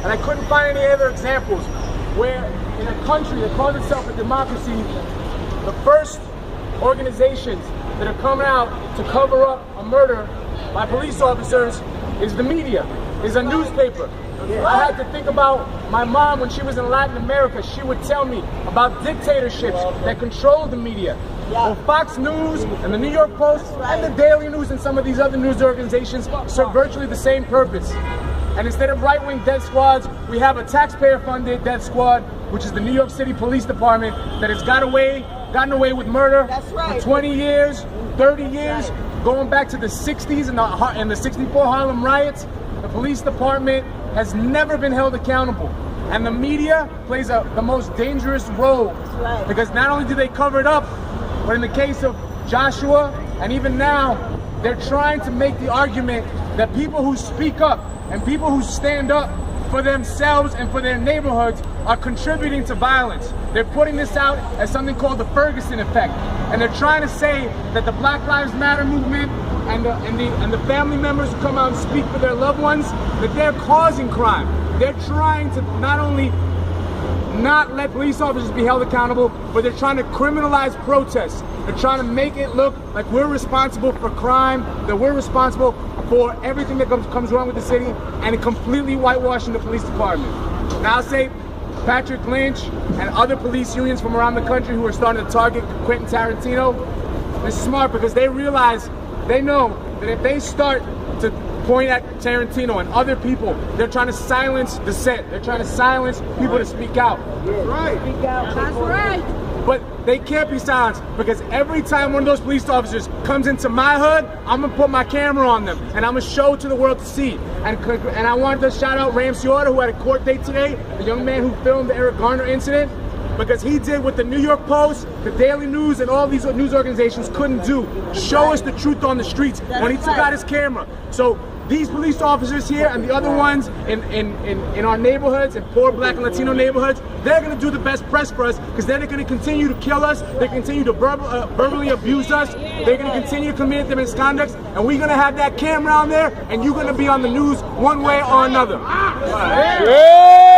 And I couldn't find any other examples where in a country that calls itself a democracy, the first organizations that are coming out to cover up a murder by police officers is the media, is a newspaper. I had to think about my mom when she was in Latin America. She would tell me about dictatorships that controlled the media. Well, Fox News and the New York Post and the Daily News and some of these other news organizations serve virtually the same purpose. And instead of right-wing death squads, we have a taxpayer-funded death squad, which is the New York City Police Department, that has gotten away with murder for 20 years, 30 years, going back to the 60s and the 64 Harlem riots. The police department has never been held accountable. And the media plays the most dangerous role, because not only do they cover it up, but in the case of Joshua, and even now, they're trying to make the argument that people who speak up and people who stand up for themselves and for their neighborhoods are contributing to violence. They're putting this out as something called the Ferguson effect. And they're trying to say that the Black Lives Matter movement and the family members who come out and speak for their loved ones, that they're causing crime. They're trying to not only not let police officers be held accountable, but they're trying to criminalize protests. They're trying to make it look like we're responsible for crime, that we're responsible for everything that comes wrong with the city, and completely whitewashing the police department. Now I'll say Patrick Lynch and other police unions from around the country who are starting to target Quentin Tarantino is smart, because they realize, they know that if they start to point at Tarantino and other people, they're trying to silence dissent. They're trying to silence people to speak out. That's right. Speak out. That's right. But they can't be silenced, because every time one of those police officers comes into my hood, I'm gonna put my camera on them and I'm gonna show it to the world to see. And I wanted to shout out Ramsey Order, who had a court date today, the young man who filmed the Eric Garner incident, because he did what the New York Post, the Daily News, and all these news organizations couldn't do. Show us the truth on the streets when he took out his camera. So these police officers here and the other ones in our neighborhoods, in poor Black and Latino neighborhoods, they're going to do the best press for us, because they're going to continue to kill us, they continue to verbally abuse us, they're going to continue to commit the misconducts, and we're going to have that camera on there, and you're going to be on the news one way or another. Yeah.